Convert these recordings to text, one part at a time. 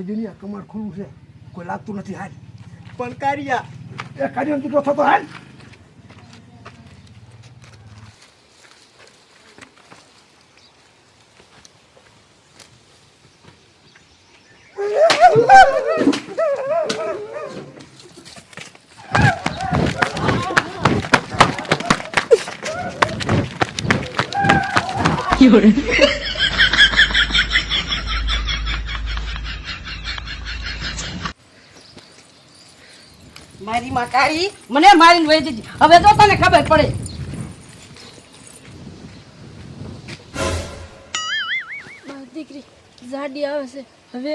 દુનિયા કમાડ ખુલ્લું છે, કોઈ લાગતું નથી. હાલ પણ કારિયા એ કાર્ય દીકરો થતો. હાલ મારી માં કાળી મને મારીને વહી જતી. હવે તો તને ખબર પડે. દીકરી જાડી આવે છે. હવે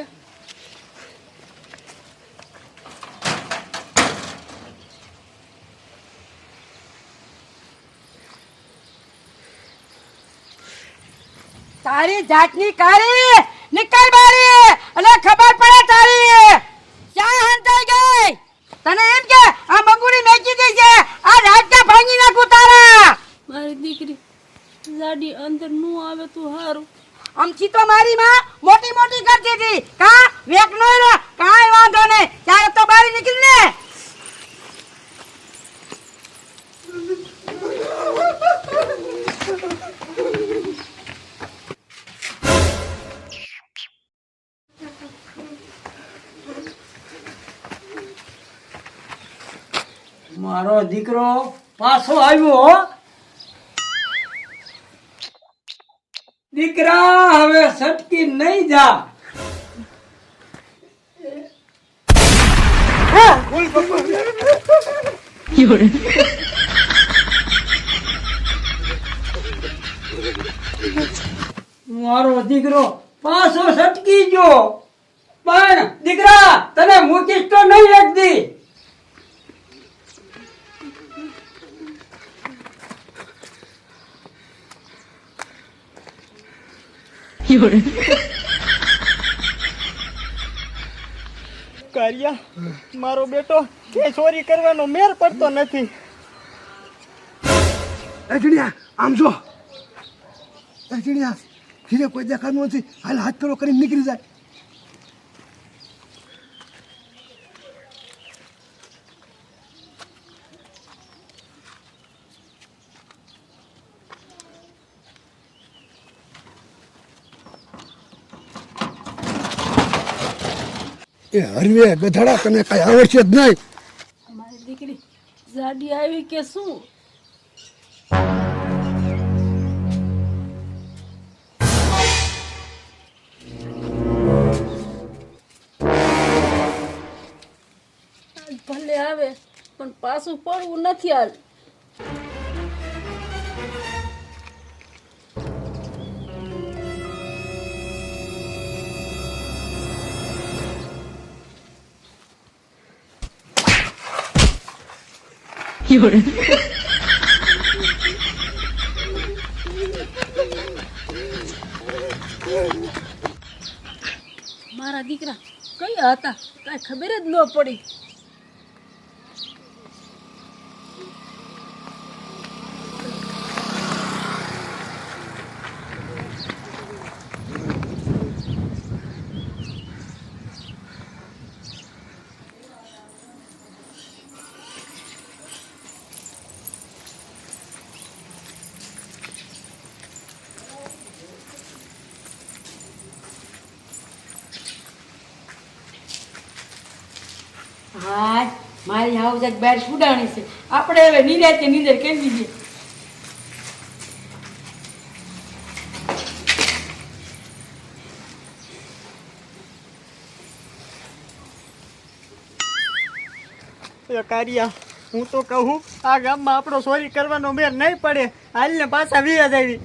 તારી જાતની કાળી નીકળ બારી અને ખબર પડે તારી ક્યાં હંતાઈ ગઈ. તને એમ કે આ મંગુડી મેકી દઈ છે, આ રાજકા ભાંગી નાખું તારા. મારી દીકરી જાડી અંદર નું આવે તું હારું. આમથી તો મારી માં મોટી મોટી કરતી હતી. કા વેક નો ને કાઈ વાંધો નહીં, ત્યારે તો બારી નીકળી ને. મારો દીકરો પાછો આવ્યો હો. દીકરા હવે સટકી નહીં જા. મારો દીકરો પાછો સટકી ગયો, પણ દીકરા તને મૂકીશ તો નહીં એક દી. કારિયા મારો બેટો કે ચોરી કરવાનો મેર પડતો નથી. એ ચીડિયા આમ જો. એ ચીડિયા ધીરે કોઈ દેખાતું નથી. હાલ હાથ પેલો કરીને નીકળી જાય. એ હરવે ગધડા તને કઈ આવડશે જ નહીં. મારી દીકરી જાડી આવી કે શું? ભલે આવે પણ પાછું પડવું નથી. હાલ મારા દીકરા કયા હતા કાંઈ ખબર જ ન પડી. હા મારી હાઉસ જ બહાર સુડાણી છે. આપણે હવે નિરાતે નીંદર કેવી છે. કારિયા હું તો કહું આ ગામમાં આપણો ચોરી કરવાનો મેર નહીં પડે. હાલ ને પાછા વિયા જાવી.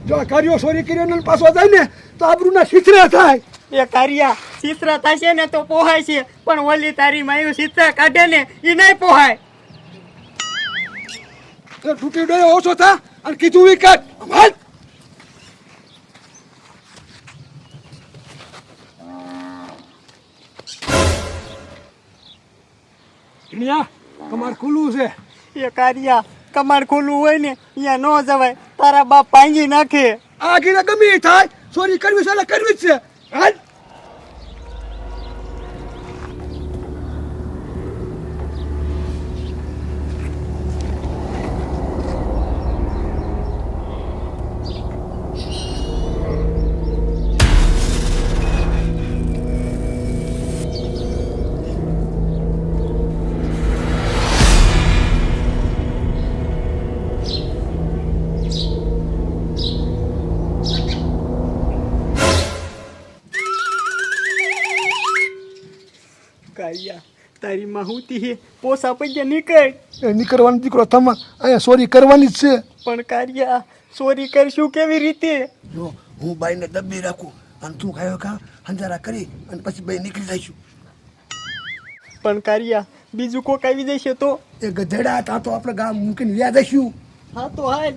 જો કાર્યો ચોરી કર્યો ને પાછો જાય ને તો આબરૂના છીછરા થાય. એ કારિયા છીછરા થશે ને તો પોહાય છે, પણ ઓલી તારી માયું છીછરા કાઢે ને એ નહીં પોહાય. તૂટી ડોયો ઓછો થા અને કીધું વિકટ. કમાર ખુલ્લું છે. એ કારિયા કમાડ ખુલ્લું હોય ને અહીંયા ન જવાય. તારા બાપ ભાંગી નાખે. આ ગીરે ગમે થાય ચોરી કરવી છે એટલે કરવી જ છે. હાલ કાળિયા તારી માં હુતી હે પોસા પૈયા નીકળ. એ નીકળવાનો દીકરો થમા અહીંયા સોરી કરવાની જ છે. પણ કાળિયા ચોરી કરશું કેવી રીતે? જો હું બાઈને દબી રાખું અને તું ખાયો ખા હંજારા કરી અને પછી બાઈ નીકળી જઈશું. પણ કાળિયા બીજું કોક આવી જશે તો? એ ગધેડા હતા તો આપણે ગામ મૂકીને વ્યા જઈશું. હા તો હાલ.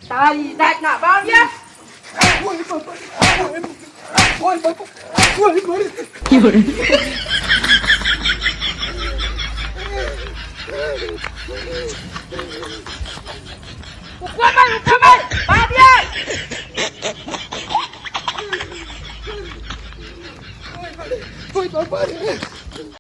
તારી જાતના બાવ્યા ઓય બાપા, ઓય બાપા, ઓય બાપા, ઓય બાપા.